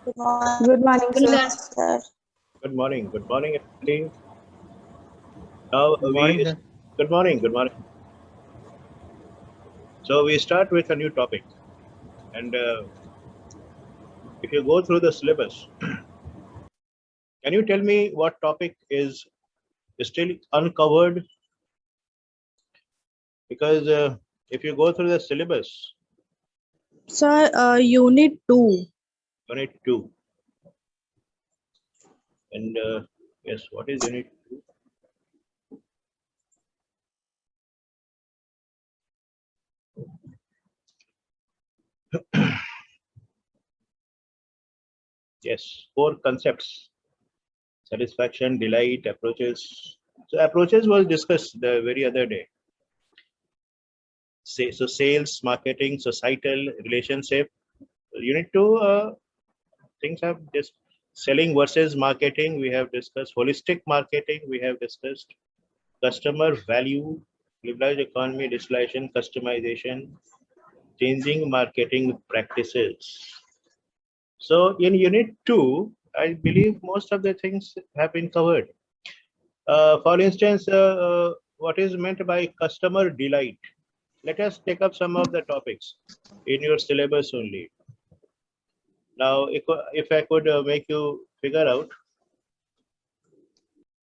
Good morning, sir. Good morning. Good morning, everybody. Now Good morning, sir. Good morning. Good morning. So we start with a new topic, and if you go through the syllabus, can you tell me what topic is still uncovered? Because if you go through the syllabus, Sir, Unit 2. Unit 2, and yes, what is Unit 2? Yes, 4 concepts: satisfaction, delight, approaches. So approaches was discussed the very other day. So sales, marketing, societal, relationship. Unit 2, things have just selling versus marketing. We have discussed holistic marketing. We have discussed customer value, liberalized economy, digitalization, customization, changing marketing practices. So in Unit 2, I believe most of the things have been covered. For instance, what is meant by customer delight? Let us take up some of the topics in your syllabus only. Now, if I could make you figure out,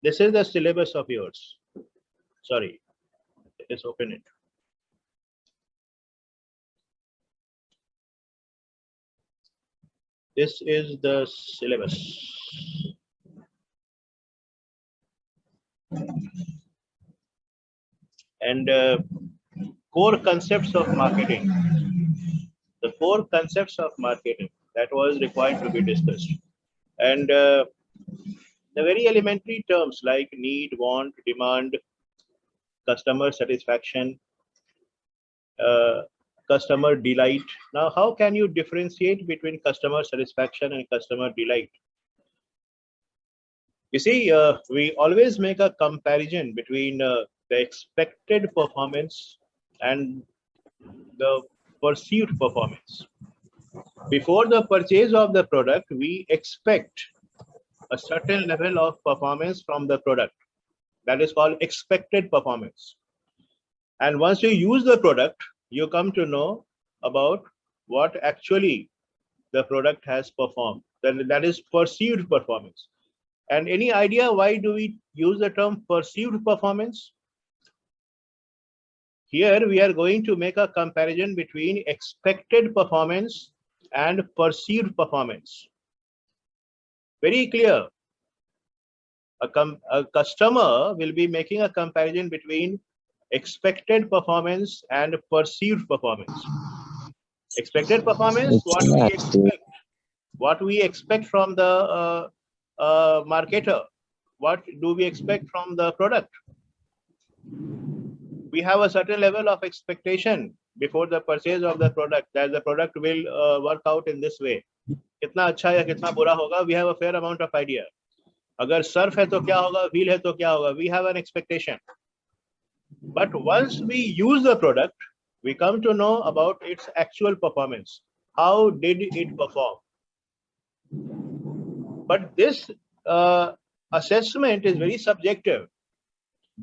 this is the syllabus of yours. Sorry, let's open it. This is the syllabus. And core concepts of marketing. The 4 concepts of marketing that was required to be discussed. And the very elementary terms like need, want, demand, customer satisfaction, customer delight. Now, how can you differentiate between customer satisfaction and customer delight? You see, we always make a comparison between the expected performance and the perceived performance. Before the purchase of the product, we expect a certain level of performance from the product. That is called expected performance. And once you use the product, you come to know about what actually the product has performed. Then that is perceived performance. And any idea why do we use the term perceived performance? Here we are going to make a comparison between expected performance and perceived performance. Very clear. A customer will be making a comparison between expected performance and perceived performance. Expected performance, what we expect from the marketer. What do we expect from the product? We have a certain level of expectation before the purchase of the product, that the product will work out in this way. कितना अच्छा या कितना बुरा होगा, we have a fair amount of idea. अगर Surf है तो क्या होगा, व्हील है तो क्या होगा, we have an expectation. But once we use the product, we come to know about its actual performance. How did it perform? But this assessment is very subjective.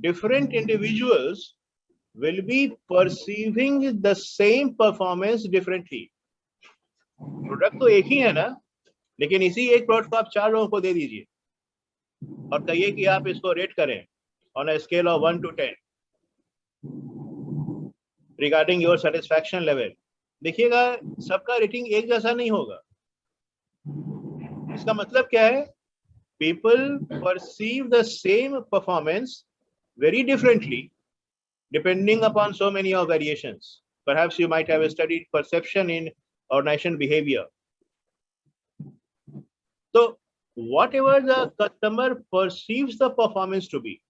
Different individuals will be perceiving the same performance differently. Product तो एक ही है ना, लेकिन इसी एक product को आप 4 लोगों को दे दीजिए और कहिए कि आप इसको रेट करें on a scale of 1 to 10 regarding your satisfaction level. देखिएगा सबका रेटिंग एक जैसा नहीं होगा. इसका मतलब क्या है? People perceive the same performance very differently depending upon so many of variations. Perhaps you might have studied perception in organization behavior. So whatever the customer perceives the performance to be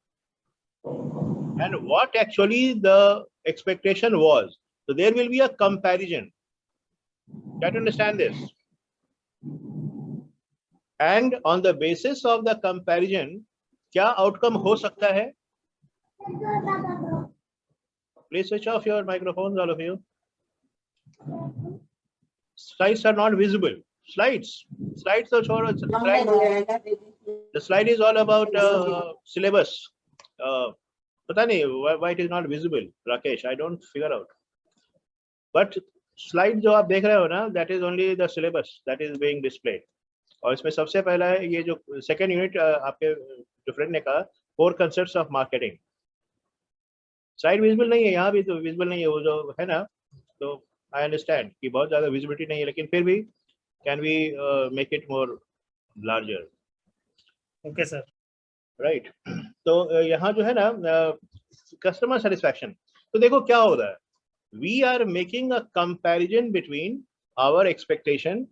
and what actually the expectation was, so there will be a comparison. Try to understand this. And on the basis of the comparison, क्या outcome हो सकता है? Please switch off your microphones, all of you. Slides are not visible, Slides तो छोड़ो, the slide is all about syllabus. पता नहीं why it is not visible, Rakesh, I don't figure out. But slide जो आप देख रहे हो ना, that is only the syllabus that is being displayed. और इसमें सबसे पहला है ये जो सेकेंड यूनिट आपके जो फ्रेंड ने कहा, 4 concepts of marketing. Slide visible नहीं है, यहाँ भी तो विजिबल नहीं है वो जो है ना, तो आई अंडरस्टैंड कि बहुत ज्यादा विजिबिलिटी नहीं है, लेकिन फिर भी can we make it more larger? Okay sir. Right, तो यहाँ जो है ना कस्टमर सेटिस्फैक्शन, तो देखो क्या हो रहा है, we are making a comparison between our expectation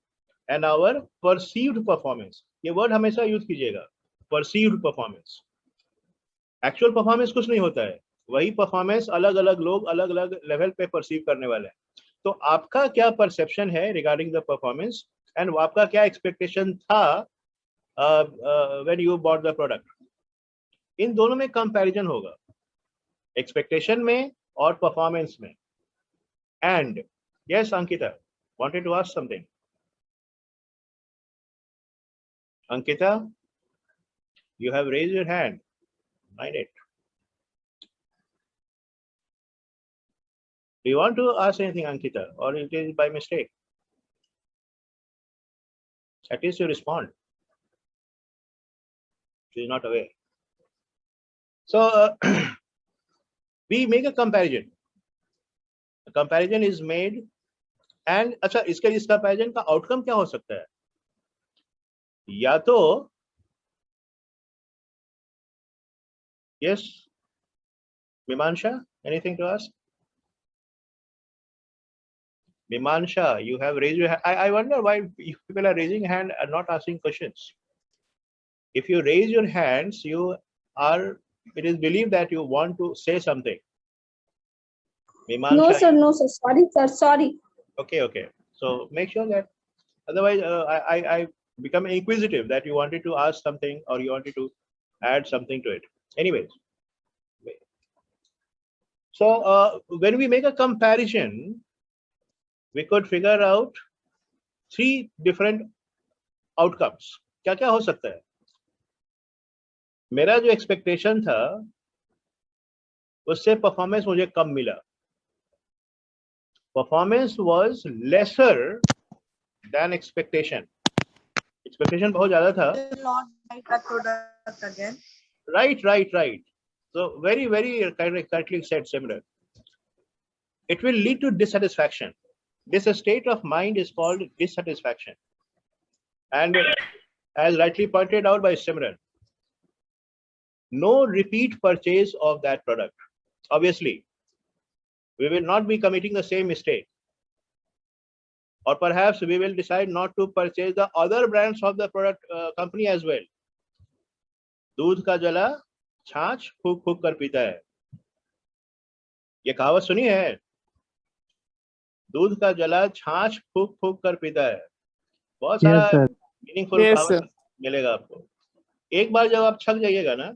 and our perceived performance. ये वर्ड हमेशा यूज कीजिएगा, परसीव्ड परफॉर्मेंस. एक्चुअल परफॉर्मेंस कुछ नहीं होता है, वही परफॉर्मेंस अलग अलग लोग अलग अलग लेवल पे परसीव करने वाले हैं. तो आपका क्या परसेप्शन है रिगार्डिंग द परफॉर्मेंस एंड आपका क्या एक्सपेक्टेशन था when you bought the product, इन दोनों में कंपैरिजन होगा, एक्सपेक्टेशन में और परफॉर्मेंस में. And yes Ankita wanted to ask something. Ankita, you have raised your hand. Mind it. Do you want to ask anything, Ankita, or it is by mistake? At least you respond. She is not aware. So we make a comparison. A comparison is made, and अच्छा इसके इस comparison का outcome क्या हो सकता है? या तो yes, Mimansha, anything to ask? Mimansha, you have raised your hand. I wonder why people are raising hand and not asking questions. If you raise your hands, it is believed that you want to say something. Mimansha, No, sir. Sorry, sir. Sorry. Okay. So make sure that, otherwise I become inquisitive that you wanted to ask something or you wanted to add something to it. Anyways. So when we make a comparison, we could figure out 3 different outcomes. क्या क्या हो सकता है? मेरा जो expectation था उससे performance मुझे कम मिला. Performance was lesser than expectation. Expectation बहुत ज्यादा था. Not buy the product again. Right. So very correctly said, Simran. It will lead to dissatisfaction. This state of mind is called dissatisfaction. And as rightly pointed out by Simran, no repeat purchase of that product. Obviously, we will not be committing the same mistake. Or perhaps we will decide not to purchase the other brands of the product company as well. दूध का जला छाछ फूक फूक कर पीता है. ये कहावत सुनी है? दूध का जला छाछ फूक फूक कर पीता है. बहुत सारा मीनिंगफुल कहावत मिलेगा आपको. एक बार जब आप छक जाइएगा ना,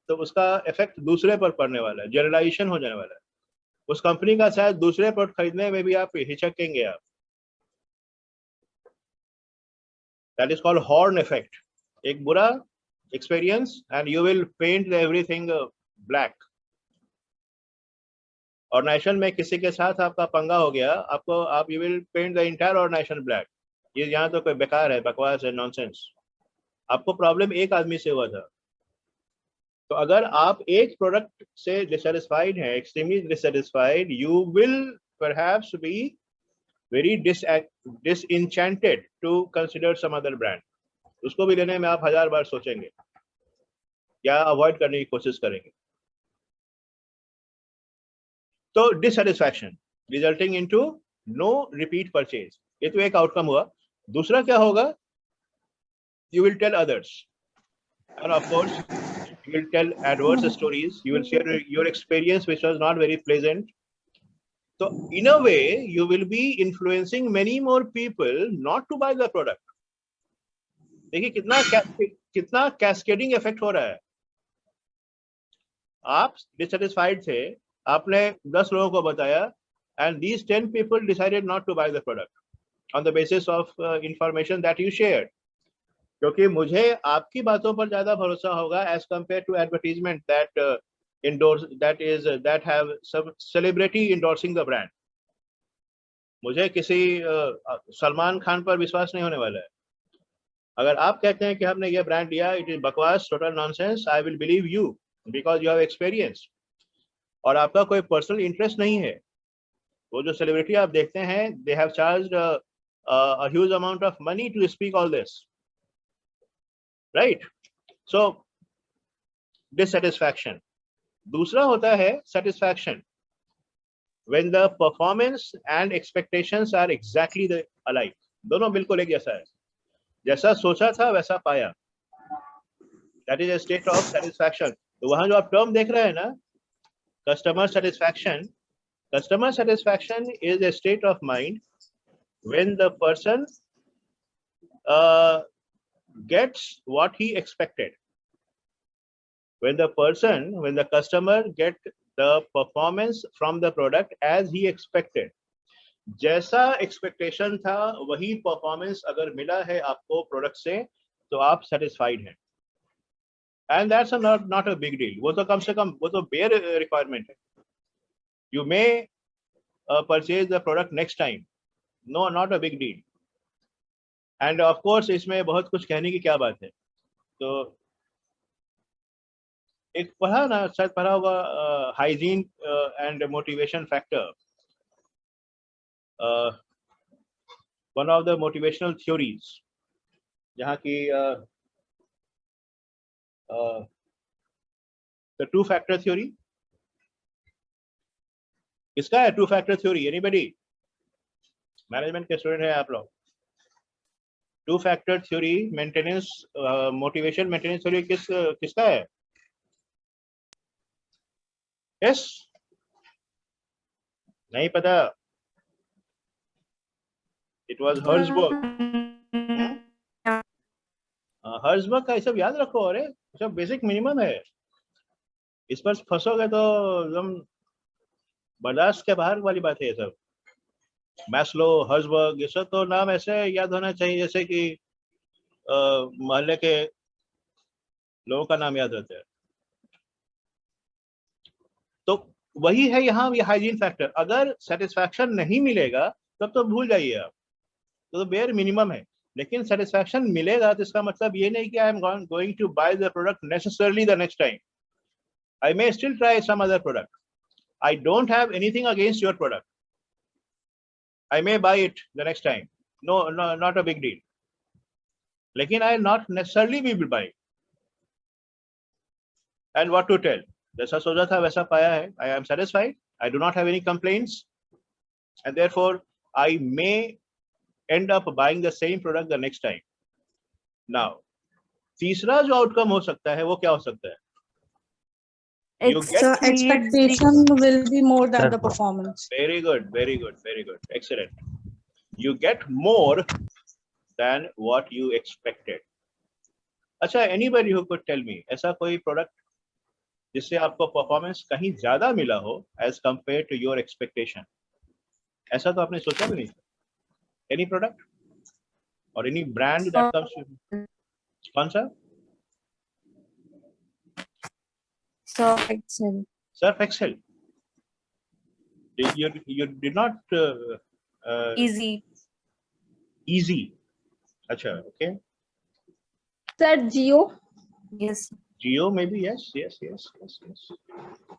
तो उसका इफेक्ट दूसरे पर पड़ने वाला है, जनरलाइजेशन हो जाने वाला है. उस कंपनी का शायद दूसरे प्रोडक्ट खरीदने में भी आप हिचकेंगे आप. That is called horn effect. एक बुरा experience and you will paint everything black. Organisation में किसी के साथ आपका पंगा हो गया, आप you will paint the entire organisation black. ये यहाँ तो कोई बेकार है, बकवास है, नॉनसेंस. आपको प्रॉब्लम एक आदमी से हुआ था. तो अगर आप एक प्रोडक्ट से डिससैटिस्फाइड हैं, extremely dissatisfied, you will perhaps be very disenchanted to consider some other brand. उसको भी लेने में आप 1000 बार सोचेंगे या अवॉइड करने की कोशिश करेंगे. तो dissatisfaction resulting into no repeat purchase, ये तो एक आउटकम हुआ. दूसरा क्या होगा? You will tell others, and of course you will tell adverse stories. You will share your experience which was not very pleasant. So in a way you will be influencing many more people not to buy the product. देखिए कितना cascading effect हो रहा है. आप dissatisfied थे, आपने 10 लोगों को बताया, and these 10 people decided not to buy the product. on the basis of information that you shared. क्योंकि मुझे आपकी बातों पर ज्यादा भरोसा होगा as compared to advertisement that have some celebrity endorsing the brand. मुझे किसी सलमान खान पर विश्वास नहीं होने वाला है. अगर आप कहते हैं कि हमने ये ब्रांड लिया, इट इज बकवास, total nonsense, I will believe you because you have experience, और आपका कोई पर्सनल इंटरेस्ट नहीं है. वो जो सेलिब्रिटी आप देखते हैं, they have charged a huge amount of money to speak all this, right? So dissatisfaction. दूसरा होता है satisfaction, when the performance and expectations are exactly the alike. दोनों बिल्कुल एक जैसा है, जैसा सोचा था वैसा पाया. That is a state of satisfaction. तो वहां जो आप टर्म देख रहे हैं ना, customer satisfaction is a state of mind when the person gets what he expected. When the customer get the performance from the product as he expected. जैसा expectation था वही performance अगर मिला है आपको product से, तो आप satisfied हैं. And that's not a big deal. वो तो कम से कम वो तो bare requirement है. You may purchase the product next time. No, not a big deal. And of course इसमें बहुत कुछ कहने की क्या बात है. तो एक पढ़ा ना, शायद पढ़ा होगा, hygiene and motivation factor. One of the motivational theories, जहाँ की the two factor theory. किसका है two factor theory? Anybody? Management के स्टूडेंट है आप लोग. Two factor theory, maintenance, motivation maintenance theory किसका है? यस, नहीं पता. It was Herzberg. हर्जबर्ग का सब याद रखो. अरे सब बेसिक मिनिमम है, इस पर फंसोगे तो एकदम बर्दाश्त के बाहर वाली बात है ये सब. मैस्लो, हर्जबर्ग, ये सब तो नाम ऐसे याद होना चाहिए जैसे कि मोहल्ले के लोगों का नाम याद रहता है. तो वही है यहाँ ये हाइजीन फैक्टर. अगर सेटिस्फैक्शन नहीं मिलेगा तब तो भूल जाइए आप, तो बेयर मिनिमम है. लेकिन सेटिस्फैक्शन मिलेगा तो इसका मतलब ये नहीं कि I am going to buy the product necessarily the next time. I may still try some other product. I don't have anything against your product. I may buy it the next time. No, not a big deal. लेकिन I not necessarily be buying. And what to tell? जैसा सोचा था वैसा पाया है. I am satisfied. I do not have any complaints, and therefore I may end up buying the same product the next time. Now, तीसरा जो outcome हो सकता है वो क्या हो सकता है? Expectation will be more than the performance. Very good, very good, very good. Excellent. You get more than what you expected. अच्छा, anybody who could tell me ऐसा कोई product जिससे आपको performance कहीं ज्यादा मिला हो as compared to your expectation? ऐसा तो आपने सोचा भी नहीं. Any product or any brand that comes with? कौन सा? Surf Excel. Surf Excel. You did not Easy. easy. अच्छा, okay. Sir, Geo. Yes. Geo maybe, yes.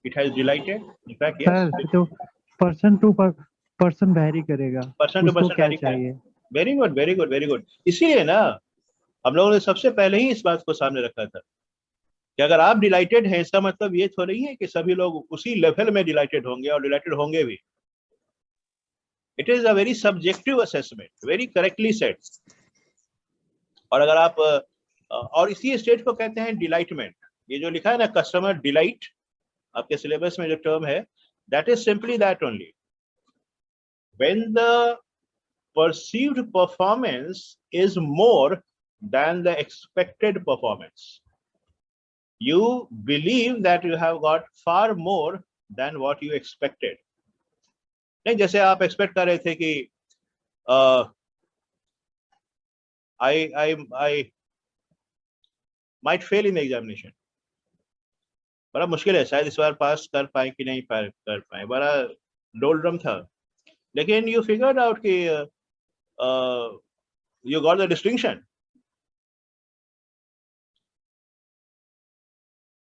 It has delighted. In fact, yes. Sir तो person to person vary करेगा. Person to उसको person क्या vary चाहिए? Very good, very good, very good. इसीलिए ना हम लोगों ने सबसे पहले ही इस बात को सामने रखा था कि अगर आप डिलाइटेड हैं, इसका मतलब ये तो नहीं है कि सभी लोग उसी लेवल में डिलाइटेड होंगे और डिलाइटेड होंगे भी. It is a very subjective assessment, very correctly said. और अगर आप और इसी स्टेज को कहते हैं डिलाइटमेंट. ये जो लिखा है ना, कस्टमर डिलाइट, आपके सिलेबस में जो टर्म है, that is simply that only. When the perceived performance is more than the expected performance, you believe that you have got far more than what you expected. नहीं, जैसे आप expect कर रहे थे कि I might fail in the examination. बड़ा मुश्किल है, शायद इस बार पास कर पाए कि नहीं कर पाए, बड़ा डोलड्रम था, लेकिन you figured out कि you got the distinction.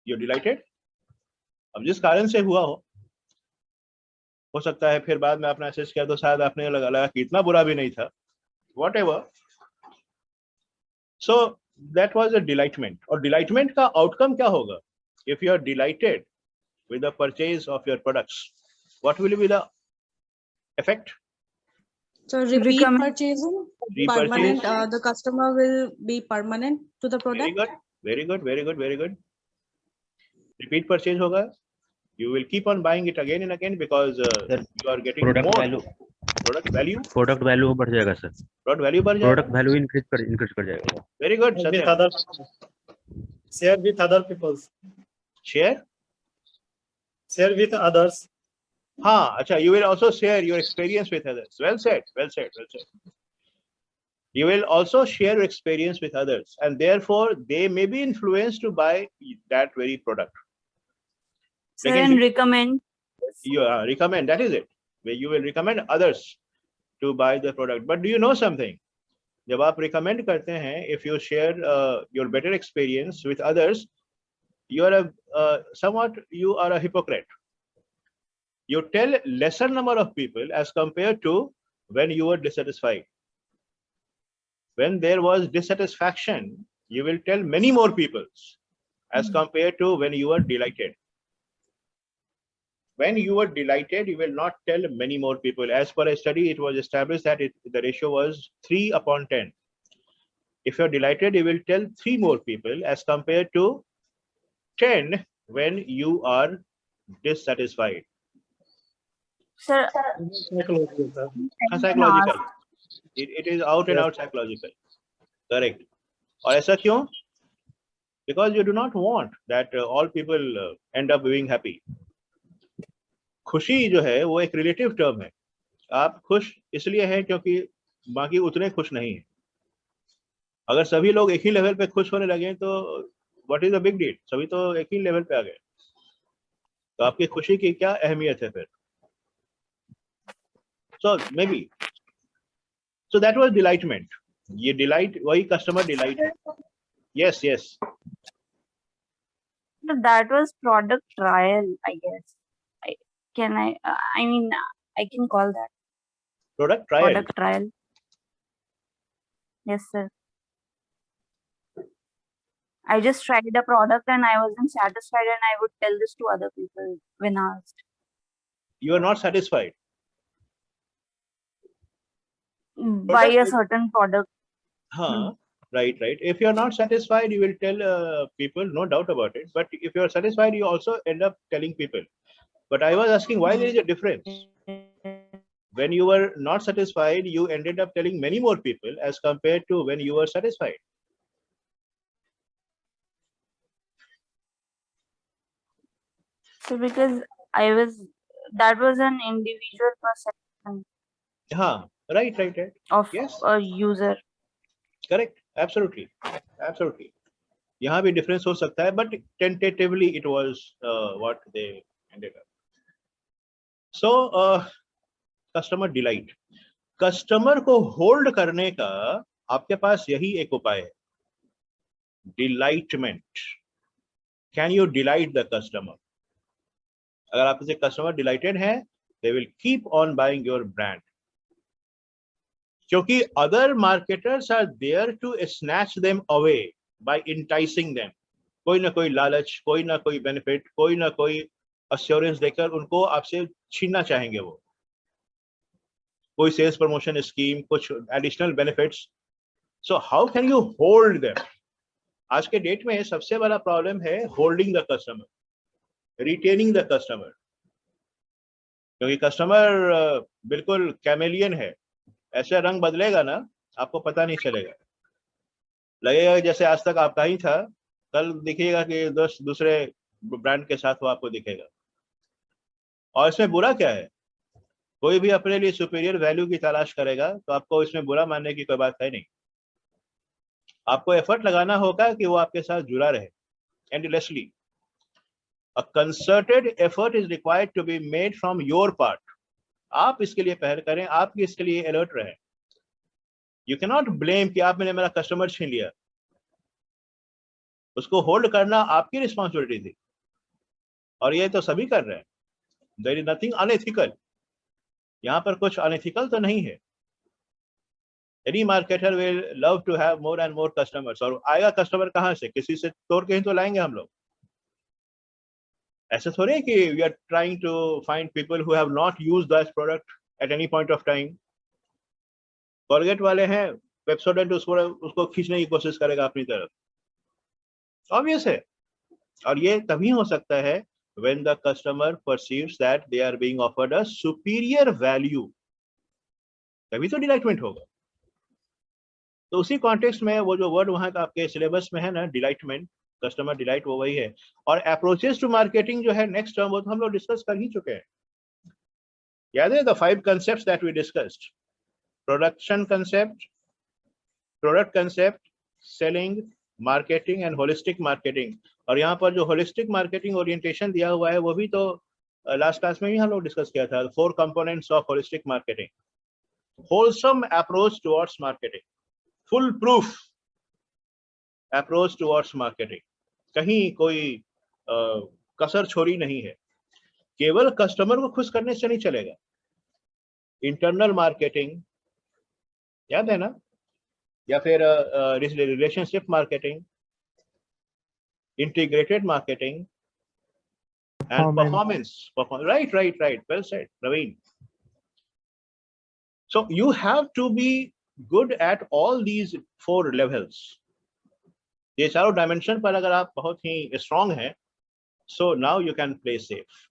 You're delighted. अब जिस कारण से हुआ हो सकता है फिर बाद में आपने असेस किया तो शायद आपने लगा कि इतना बुरा भी नहीं था, whatever. So that was a delightment. और delightment का outcome क्या होगा? If you are delighted with the purchase of your products, what will be the effect? So repeat Recommend- purchasing, Repurchase. permanent, the customer will be permanent to the Very product. good, very good, very good, very good. Repeat purchase होगा. You will keep on buying it again and again because you are getting product more. Value Product value बढ़ जाएगा sir, बढ़ जाएगा. Product value increase कर जाएगा। Very good, With Satyam. other, share with other people. Share. Share with others. हाँ, अच्छा, you will also share your experience with others. Well said, well said, well said. You will also share your experience with others, and therefore they may be influenced to buy that very product. Sir, Second, and recommend. You recommend, that is it. Where you will recommend others to buy the product. But do you know something? जब आप recommend करते हैं, if you share your better experience with others, you are a hypocrite. You tell lesser number of people as compared to when you were dissatisfied. When there was dissatisfaction, you will tell many more people as compared to when you were delighted. When you were delighted, you will not tell many more people. As per a study, it was established that the ratio was 3/10. If you're delighted, you will tell 3 more people as compared to 10 when you are dissatisfied. Sir, Psychological, sir. Psychological. It is out and out psychological. Correct. और ऐसा क्यों? Because you do not want that all people end up being happy. खुशी जो है वो एक relative term है. आप खुश इसलिए हैं क्योंकि बाकी उतने खुश नहीं है. अगर सभी लोग एक ही लेवल पे खुश होने लगे तो what is the big deal? सभी तो एक ही लेवल पे आ गए, तो आपकी खुशी की क्या अहमियत है फिर? So maybe. So that was delightment. ये delight वही customer delight है. Yes, yes. that was product trial, I guess. I mean, I can call that Product trial. product trial. Yes, sir. I just tried a product and I wasn't satisfied, and I would tell this to other people when asked. You are not satisfied. Buy a certain product. हाँ, right. If you are not satisfied, you will tell people, no doubt about it. But if you are satisfied, you also end up telling people. But I was asking why there is a difference. When you were not satisfied, you ended up telling many more people as compared to when you were satisfied. So because that was an individual perception हाँ, right. of Yes. a user. Correct. Absolutely. यहाँ भी difference हो सकता है, but tentatively it was what they ended up. So customer delight. Customer को hold करने का आपके पास यही एक उपाय है. Delightment. Can you delight the customer? अगर आप किसी customer delighted हैं, they will keep on buying your brand. क्योंकि other marketers are there to snatch them away by enticing them. कोई ना कोई लालच, कोई ना कोई benefit, कोई ना कोई assurance देकर उनको आपसे छीनना चाहेंगे वो. कोई sales promotion scheme, कुछ additional benefits. So how can you hold them? आज के डेट में सबसे बड़ा प्रॉब्लम है holding the customer, retaining the customer. क्योंकि कस्टमर बिल्कुल कैमेलियन है, ऐसे रंग बदलेगा ना आपको पता नहीं चलेगा. लगेगा जैसे आज तक आपका ही था, कल दिखेगा कि दूसरे ब्रांड के साथ वो आपको दिखेगा. और इसमें बुरा क्या है? कोई भी अपने लिए सुपीरियर वैल्यू की तलाश करेगा तो आपको इसमें बुरा मानने की कोई बात है नहीं. आपको एफर्ट लगाना होगा कि वो आपके साथ जुड़ा रहे endlessly. A concerted effort is required to be made from your part. आप इसके लिए पहल करें, आप इसके लिए अलर्ट रहें. You cannot blame कि आपने मेरा कस्टमर छीन लिया. उसको होल्ड करना आपकी रिस्पॉन्सिबिलिटी थी, और ये तो सभी कर रहे हैं. There is nothing unethical. यहाँ पर कुछ अनएथिकल तो नहीं है. Any marketer will love to have more and more customers. और आएगा कस्टमर कहाँ से? किसी से तोड़ के ही तो लाएंगे हम लोग. ऐसे थोड़े कि we are trying to find people who have not used that product at any point of time. Colgate वाले हैं, Pepsodent उसको खींचने की कोशिश करेगा अपनी तरफ. Obvious है. और ये तभी हो सकता है when the customer perceives that they are being offered a superior value. तभी तो डिलाइटमेंट होगा. तो उसी कॉन्टेक्स्ट में वो जो वर्ड वहां का आपके सिलेबस में है ना, डिलाइटमेंट, कस्टमर डिलाइट, वो वही है. और अप्रोचेस टू मार्केटिंग जो है नेक्स्ट टर्म, वो तो हम लोग डिस्कस कर ही चुके हैं. याद है the 5 concepts that we discussed? Production concept, product concept, selling, marketing and holistic marketing. और यहाँ पर जो होलिस्टिक मार्केटिंग ओरिएंटेशन दिया हुआ है वो भी तो लास्ट क्लास में ही हम लोग डिस्कस किया था. 4 components of holistic marketing. Wholesome approach towards marketing, full proof approach towards marketing. कहीं कोई कसर छोड़ी नहीं है. केवल कस्टमर को खुश करने से नहीं चलेगा. इंटरनल मार्केटिंग याद है ना, या फिर relationship marketing, integrated marketing and performance. Right, well said, Naveen. So you have to be good at all these 4 levels. ये चारों डायमेंशन पर अगर आप बहुत ही स्ट्रांग हैं, so now you can play safe.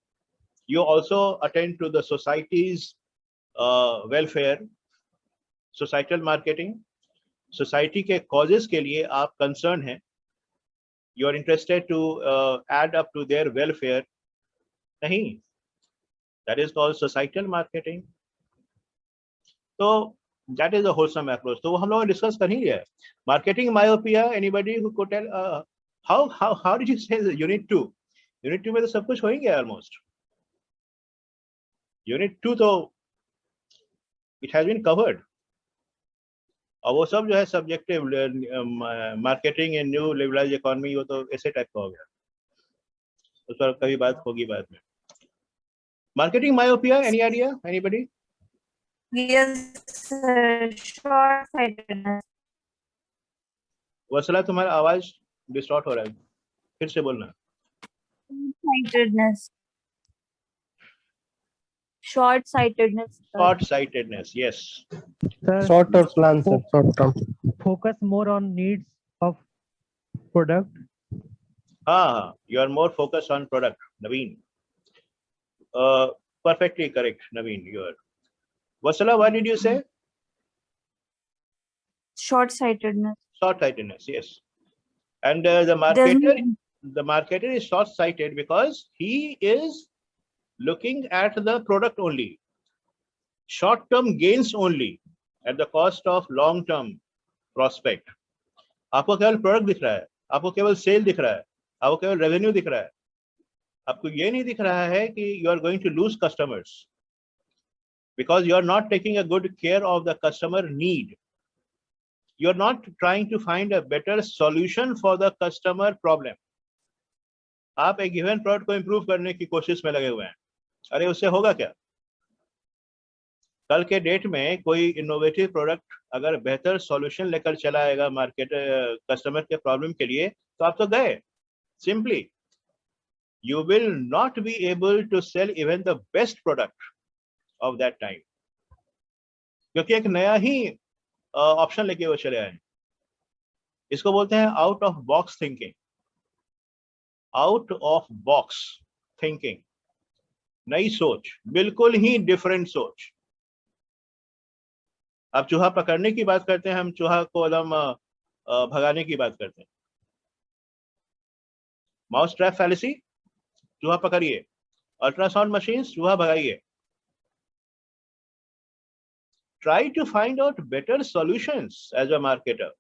You also attend to the society's welfare, societal marketing. Society के causes के लिए आप concerned हैं. You are interested to add up to their welfare. नहीं, that is called societal marketing. So that is a wholesome approach. तो वो हम लोगों ने डिस्कस कर ही लिया है. Marketing myopia, anybody who could tell how did you say the unit 2? Unit 2 में तो सब कुछ हो ही गया almost. Unit 2 तो it has been covered. और वो सब जो है subjective, marketing in new liberalised economy, वो तो ऐसे टाइप का हो गया. उस पर कभी बात होगी बाद में. Marketing myopia, any idea, anybody? Yes, sir. Short-sightedness. वसला तुम्हारा आवाज डिस्टॉर्ट हो रहा है, फिर से बोलना. Short-sightedness. Short-sightedness. Short-sightedness, yes. Sir, Short-term plan, sir. Short-term. focus more on needs of product. You are more focused on product, Naveen. Perfectly correct, Naveen. You are. Vasala, what did you say? Short-sightedness. Short-sightedness, yes. And the marketer is short-sighted because he is looking at the product only, short-term gains only, at the cost of long-term prospect. आपको केवल product दिख रहा है, आपको केवल cell दिख रहा है, आपको केवल रेवेन्यू दिख रहा है. आपको ये नहीं दिख रहा है कि you are going to lose customers because you are not taking a good care of the customer need. You are not trying to find a better solution for the customer problem. आप एक given product को improve करने की कोशिश में लगे हुए हैं. अरे उससे होगा क्या? कल के डेट में कोई इनोवेटिव प्रोडक्ट अगर बेहतर सॉल्यूशन लेकर चला आएगा मार्केट कस्टमर के प्रॉब्लम के लिए, तो आप तो गए. Simply you will not be able to sell even the best product of that time, क्योंकि एक नया ही ऑप्शन लेके वो चले आए. इसको बोलते हैं out of box thinking. Out of box thinking, नई सोच, बिल्कुल ही डिफरेंट सोच. आप चूहा पकड़ने की बात करते हैं, हम चूहा को एकदम भगाने की बात करते हैं. माउस ट्रैप फैलेसी, चूहा पकड़िए. अल्ट्रासाउंड मशीन्स, चूहा भगाइए. Try to find out better solutions as a marketer.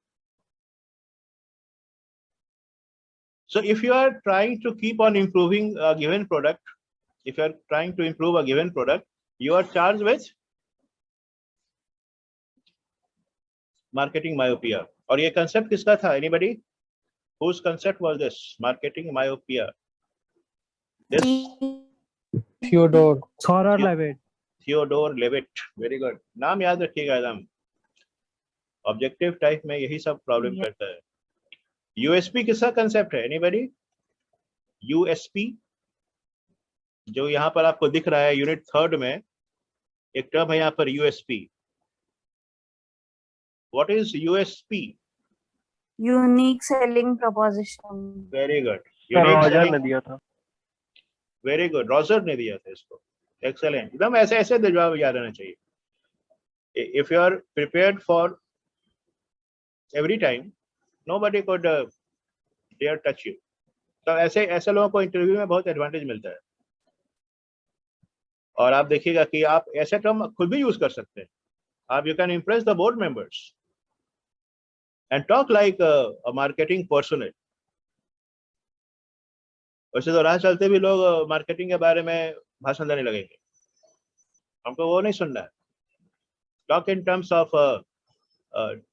So if you are trying to keep on improving a given product, if you are trying to improve a given product, you are charged with marketing myopia. और ये concept किसका था? Anybody? Whose concept was this? Marketing myopia. This Theodore. Thora Levitt. Theodore Levitt. Very good. नाम याद रखिएगा एकदम. Objective type में यही सब problem Yeah. करता है. USP किसका concept है? Anybody? USP जो यहाँ पर आपको दिख रहा है यूनिट 3 में एक टर्म है यहाँ पर USP. What is USP? Unique selling proposition. Very good. Sir Unique Roger selling- ने दिया था। Very good. रॉजर ने दिया था इसको. एक्सेलेंट. एकदम ऐसे ऐसे जवाब याद रहना चाहिए. If you are prepared for every time nobody could dare touch you. तो ऐसे ऐसे लोगों को इंटरव्यू में बहुत एडवांटेज मिलता है. और आप देखिएगा कि आप ऐसे टर्म खुद भी यूज कर सकते हैं. आप you can impress the board members and talk like a marketing personal. वैसे तो राह चलते भी लोग मार्केटिंग के बारे में भाषण देने लगेंगे. हमको वो नहीं सुनना है. Talk in terms of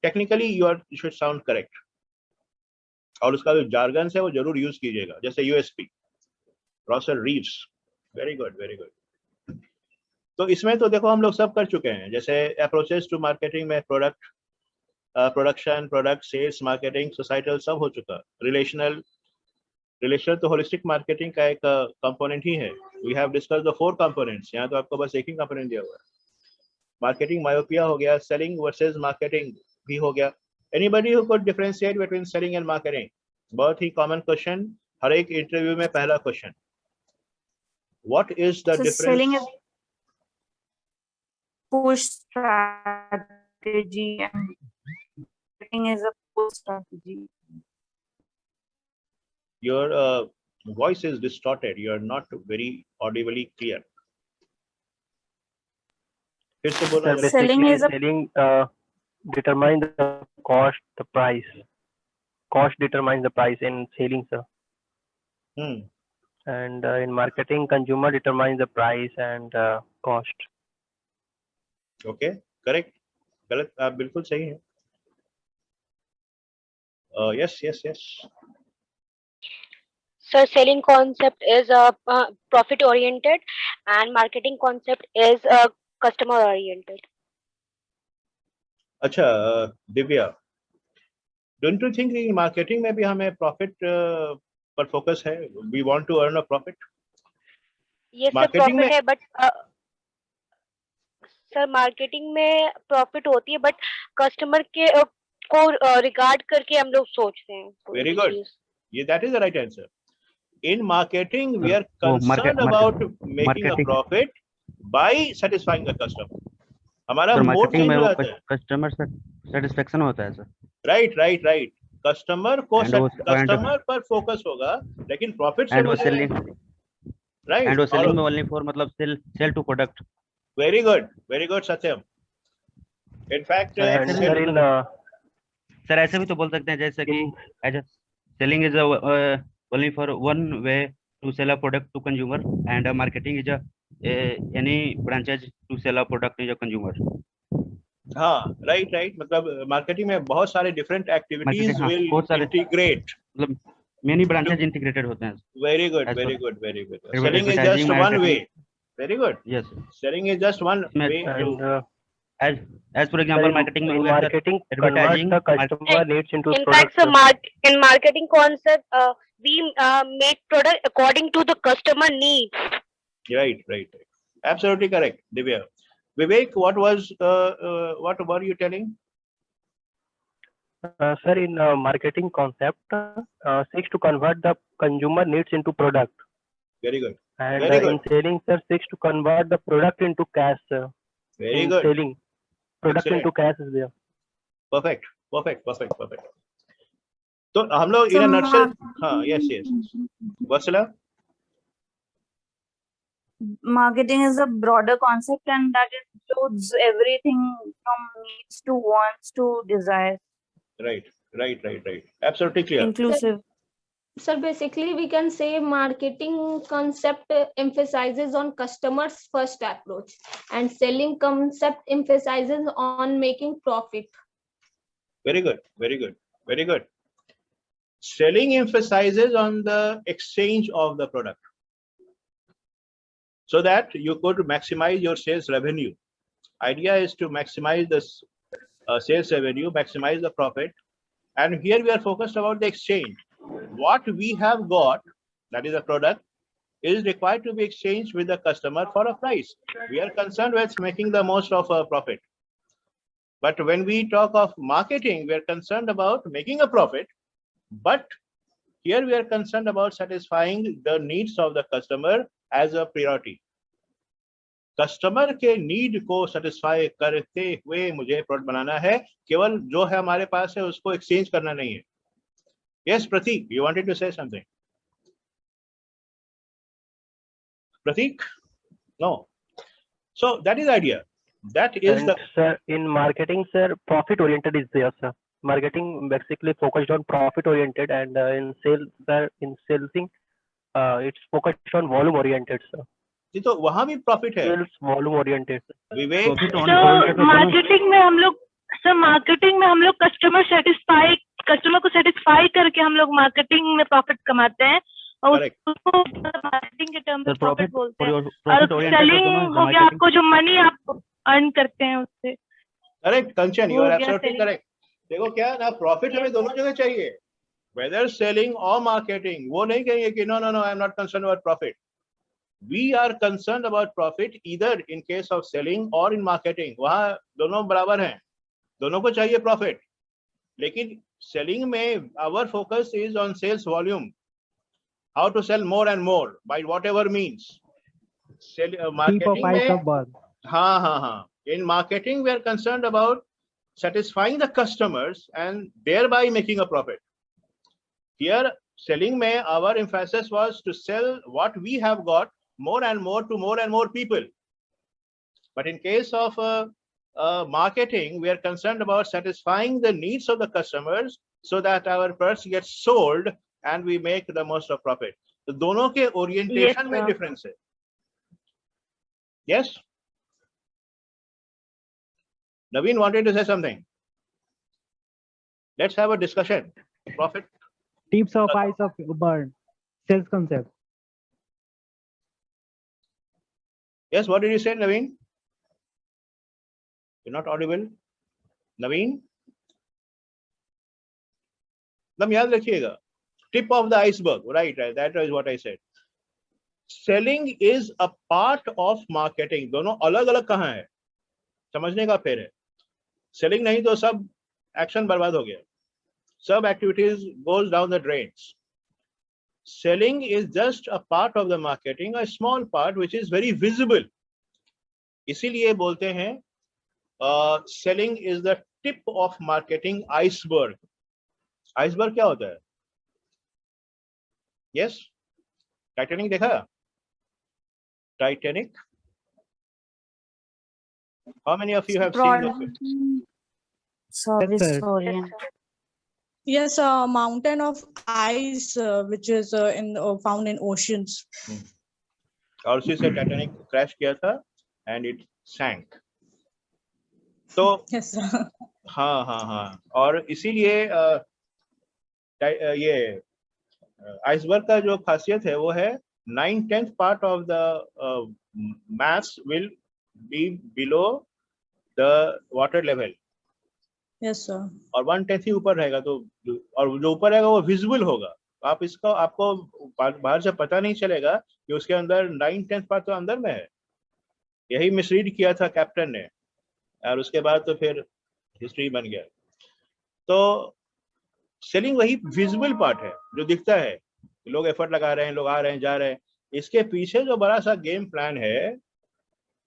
technically you should sound correct. और उसका जो जार्गन है वो जरूर यूज कीजिएगा. जैसे USP, Rosser Reeves. Very good, very good. तो इसमें तो देखो हम लोग सब कर चुके हैं. जैसे अप्रोचेस टू मार्केटिंग में product production, product sales, marketing, societal सब हो चुका. रिलेशनल तो होलिस्टिक मार्केटिंग का एक कंपोनेंट ही है. We have discussed the 4 components. यहाँ तो आपको बस एक ही कंपोनेंट दिया हुआ है. मार्केटिंग मायोपिया हो गया. सेलिंग वर्सेस मार्केटिंग भी हो गया. Anybody who could differentiate between selling and marketing? बहुत ही कॉमन क्वेश्चन, हर एक इंटरव्यू में पहला question. What is the So difference? selling is push strategy and marketing is a pull strategy. Your voice is distorted. You are not very audibly clear. फिर से बोलो Sir, जरा. Selling basically is a- selling determines the cost, the price. Cost determines the price in selling, sir. Hmm. And in marketing, consumer determines the price and cost. Okay, correct. गलत आप बिल्कुल सही हैं. Yes yes yes. So selling concept is profit oriented and marketing concept is customer oriented. अच्छा Divya, don't you think कि marketing में भी हमें प्रॉफिट पर फोकस है? We want to earn a profit. ये सब Marketing प्रॉफिट में- है बट सर मार्केटिंग में प्रॉफिट होती है बट कस्टमर के को रिगार्ड करके हम लोग सोचते हैं. कोई Very भी good. चीज. ये that is the right answer. In marketing we are वो concerned about making a marketing- profit by satisfying the customer. हमारा सर मोड मार्केटिंग चेंज में हो वो जाता है. कस्टमर सेटिस्फेक्शन होता है sir. Right right right. Customer को And वो- कस्टमर पर फोकस होगा लेकिन प्रॉफिट से एंड वो मुझे सेलिंग राइट. एंड वो सेलिंग में ओनली फॉर मतलब sell to product. Very good Satyam. In fact And Actually, sir, in sir ऐसे भी तो बोल सकते हैं जैसे कि selling is only for one way to sell a product to consumer and marketing is any branches to sell a product to consumer. हाँ right. मतलब मार्केटिंग में बहुत सारे डिफरेंट एक्टिविटीज Marketing, हाँ, विल बहुत सारे- इंटीग्रेट. मतलब मेनी ब्रांचेज इंटीग्रेटेड होते हैं. Very good. As very per- good. Very good. Advertising, selling is just one marketing. Way. Very good. Yes selling is just one इसमें- way to. As for example marketing में हो गया sir marketing converts advertising, the customer needs into In fact, product. in marketing concept, we make product according to the customer needs. Right. Absolutely correct, Divya. Vivek, what were you telling? Sir, in marketing concept, seeks to convert the consumer needs into product. Very good. And Very in selling, sir, seeks to convert the product into cash. Sir. Very In good. selling, product Excellent. into cash is there. Perfect. तो हम लोग in nutshell. हाँ, yes. Vatsala? Marketing is a broader concept and that includes everything from needs to wants to desires. Right. Absolutely clear. Inclusive. Sir, basically we can say marketing concept emphasizes on customers first approach and selling concept emphasizes on making profit. Very good, very good, very good. Selling emphasizes on the exchange of the product so that you could maximize your sales revenue. Idea is to maximize this sales revenue, maximize the profit. And here we are focused about the exchange. What we have got, that is a product, is required to be exchanged with the customer for a price. We are concerned with making the most of a profit. But when we talk of marketing, we are concerned about making a profit. But here we are concerned about satisfying the needs of the customer as a priority. Customer के need को satisfy करते हुए मुझे product बनाना है, केवल जो है हमारे पास है उसको एक्सचेंज करना नहीं है. Yes, Pratik, you wanted to say something? Pratik? No. So that is the idea. That is And the sir, in marketing, sir, profit oriented is there, sir. Marketing basically focused on profit oriented, and in sales, sir, in salesing, it's focused on volume oriented, sir. जी, तो वहां भी profit है. Sales volume oriented. Vivek, Profit on तो oriented तो दोनों- marketing में हम लोग सर मार्केटिंग में हम लोग कस्टमर को सेटिस्फाई करके हम लोग मार्केटिंग में प्रॉफिट कमाते हैं और Correct. उसको मार्केटिंग के टर्म में सर प्रॉफिट प्रॉफिट बोलते हैं और प्रॉफिट ओरिएंटेड सेलिंग दोनों हो गया मार्केटिंग आपको जो मनी आप अर्न करते हैं उससे. करेक्ट कंचन, यू हो आर गया एब्सोल्युटली selling. करेक्ट. देखो क्या ना, प्रॉफिट हमें दोनों जगह चाहिए, वेदर सेलिंग और मार्केटिंग. वो नहीं कहेंगे कि no no no, I am not concern about profit. We are concerned about profit either in case of selling or in marketing. वहाँ दोनों बराबर हैं, दोनों को चाहिए प्रॉफिट. लेकिन सेलिंग में our focus is on sales volume, how to sell more and more by whatever means. Marketing में हाँ. In marketing we are concerned about satisfying the customers and thereby making a profit. Here selling में our emphasis was to sell what we have got more and more to more and more people. But in case of marketing, we are concerned about satisfying the needs of the customers so that our products get sold and we make the most of profit. तो दोनों के orientation में difference है. Yes? Naveen wanted to say something. Let's have a discussion. Profit. Tips of eyes of burn. Sales concept. Yes, what did you say, Naveen? You're not audible. Naveen? तुम याद रखिएगा. Tip of the iceberg, right? That is what I said. Selling is a part of marketing. दोनों अलग अलग कहाँ है, समझने का फेर है. Selling नहीं तो सब एक्शन बर्बाद हो गया. Some activities goes down the drains. Selling is just a part of the marketing, a small part which is very visible. इसीलिए बोलते हैं selling is the tip of marketing iceberg. Iceberg क्या होता है? Yes? Titanic देखा? Titanic? How many of you have seen the film? Service oriented. Yes, a mountain of ice which is found in oceans. और उसी से Titanic crash किया था and it sank. तो Yes, sir. हाँ. और इसीलिए ये आइसबर्ग का जो खासियत है वो है 9/10 part of the mass will be below the water level. Yes, sir. और 1/10 ही ऊपर रहेगा. तो और जो ऊपर रहेगा वो विजिबल होगा. आप इसको आपको बाहर से पता नहीं चलेगा कि उसके अंदर 9/10 part तो अंदर में है. यही मिसरीड किया था कैप्टन ने और उसके बाद तो फिर हिस्ट्री बन गया. तो सेलिंग वही विजिबल पार्ट है जो दिखता है, लोग एफर्ट लगा रहे हैं, लोग आ रहे हैं, जा रहे हैं. इसके पीछे जो बड़ा सा गेम प्लान है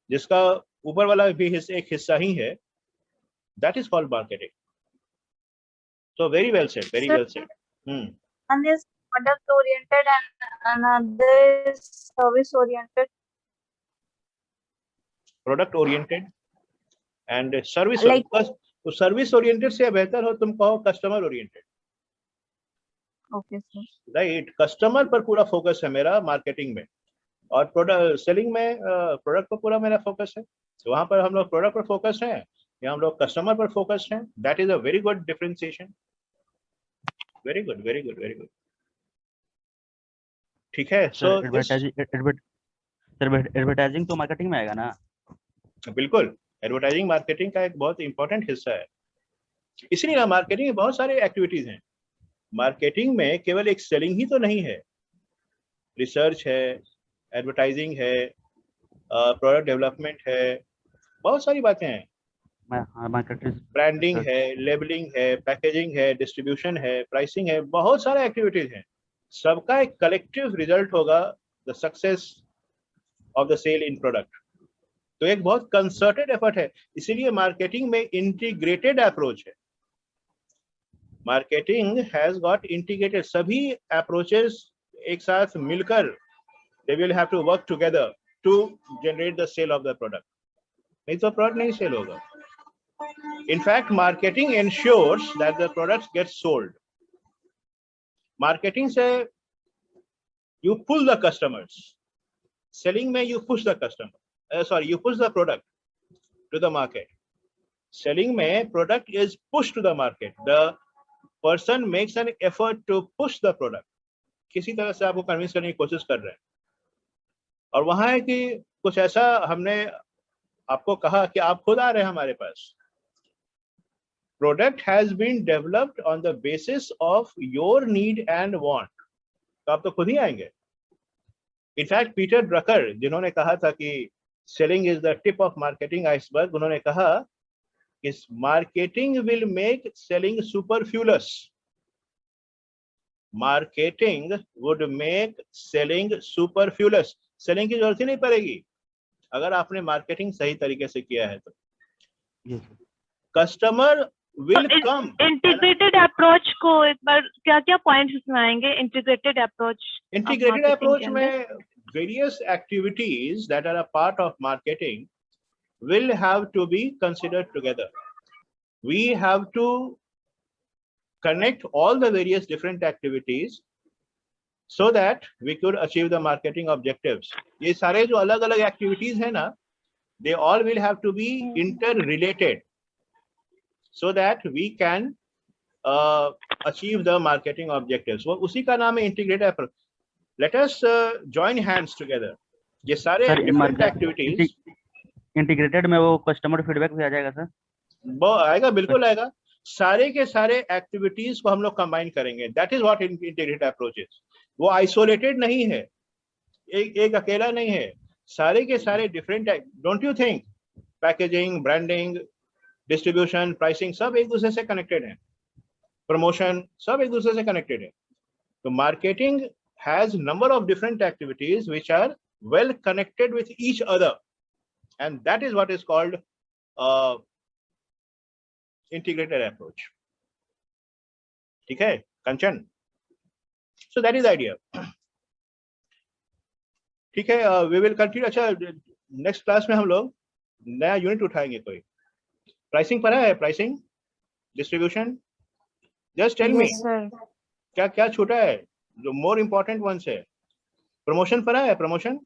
जिसका ऊपर वाला भी एक हिस्सा ही है, that is called marketing. So very well said, very well said. One is product oriented and another is service oriented. Product oriented and service Like- तो सर्विस ओरिएंटेड से बेहतर हो तुम कहो customer oriented. Okay, sir. Right. Customer पर पूरा focus है मेरा मार्केटिंग में, और प्रोडक्ट सेलिंग में प्रोडक्ट पर पूरा मेरा फोकस है। तो वहां पर हम लोग प्रोडक्ट पर फोकस हैं या हम लोग कस्टमर पर फोकस हैं। That is a very good differentiation. Very good, very good, very good. ठीक है। सो एडवर्टाइजिंग तो मार्केटिंग में आएगा ना? बिल्कुल, एडवर्टाइजिंग मार्केटिंग का एक बहुत इंपॉर्टेंट हिस्सा है। इसलिए ना मार्केटिंग में बहुत सारे एक्टिविटीज हैं। मार्केटिंग में केवल एक सेलिंग ही तो नहीं है, रिसर्च है, एडवर्टाइजिंग है, प्रोडक्ट डेवलपमेंट है, बहुत सारी बातें हैं। ब्रांडिंग है, लेबलिंग है, पैकेजिंग है, डिस्ट्रीब्यूशन है, प्राइसिंग है, बहुत सारे एक्टिविटीज हैं। सबका एक कलेक्टिव रिजल्ट होगा the success of the sell in product. तो एक बहुत कंसर्टेड एफर्ट है। इसीलिए मार्केटिंग में इंटीग्रेटेड अप्रोच है। मार्केटिंग हैज गॉट इंटीग्रेटेड, सभी अप्रोचेस एक साथ मिलकर they will have to work together to generate the sale of the product. नहीं तो प्रोडक्ट नहीं सेल होगा। In fact, marketing ensures that the products get sold. Marketing से you pull the customers. Selling में you push the customer. You push the product to the market. Selling में product is pushed to the market. The person makes an effort to push the product. किसी तरह से आपको convince करने की कोशिश कर रहे हैं। और वहां है कि कुछ ऐसा हमने आपको कहा कि आप खुद आ रहे हैं हमारे पास। Product has been developed on the basis of your need and want, तो आप तो खुद ही आएंगे। इनफैक्ट पीटर ड्रकर, जिन्होंने कहा था कि selling is the tip of marketing iceberg, उन्होंने कहा कि marketing will make selling superfluous. Marketing would make selling superfluous. Selling की जरूरत ही नहीं पड़ेगी अगर आपने मार्केटिंग सही तरीके से किया है तो। Customer will come. Integrated approach को एक बार क्या क्या पॉइंट्स इसमें आएंगे? इंटीग्रेटेड अप्रोच में various activities that are a part of marketing will have to be considered together. We have to connect all the various different activities so that we could achieve the marketing objectives. ये सारे जो अलग अलग activities है ना, they all will have to be interrelated so that we can achieve the marketing objectives. वो उसी का नाम है integrated approach. Let us join hands together. ये सारे different activities इंटीग्रेटेड में वो कस्टमर फीडबैक भी आ जाएगा सर? वो आएगा, बिल्कुल आएगा। सारे के सारे एक्टिविटीज को हम लोग कंबाइन करेंगे। That is what integrated approach is. वो आइसोलेटेड नहीं है, एक अकेला नहीं है, सारे के सारे different. Don't you think packaging, branding, distribution, pricing सब एक दूसरे से कनेक्टेड है, प्रमोशन सब एक दूसरे से कनेक्टेड है। तो marketing has number of different activities which are well connected with each other, and that is what is called integrated approach. ठीक है कंचन? So that is the idea. ठीक है, we will continue. अच्छा, नेक्स्ट क्लास में हम लोग नया unit उठाएंगे। कोई प्राइसिंग पर है? Pricing, distribution, just tell me क्या क्या छूटा है जो मोर इम्पोर्टेंट वंस है। प्रमोशन पर है? प्रमोशन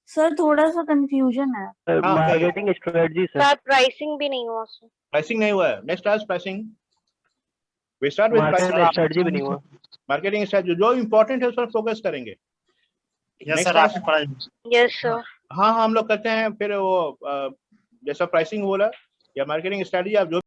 सर थोड़ा सा कंफ्यूजन है। Marketing strategy sir. प्राइसिंग भी नहीं हुआ सर। प्राइसिंग नहीं हुआ है। Next class pricing. We start with pricing strategy भी नहीं हुआ। मार्केटिंग स्ट्रेटजी जो इम्पोर्टेंट है उस पर फोकस करेंगे। यस सर, आपने पढ़ाया। Yes sir. हाँ हम लोग करते हैं। फिर वो जैसा प्राइसिंग बोला या मार्केटिंग स्ट्रेटजी, आप जो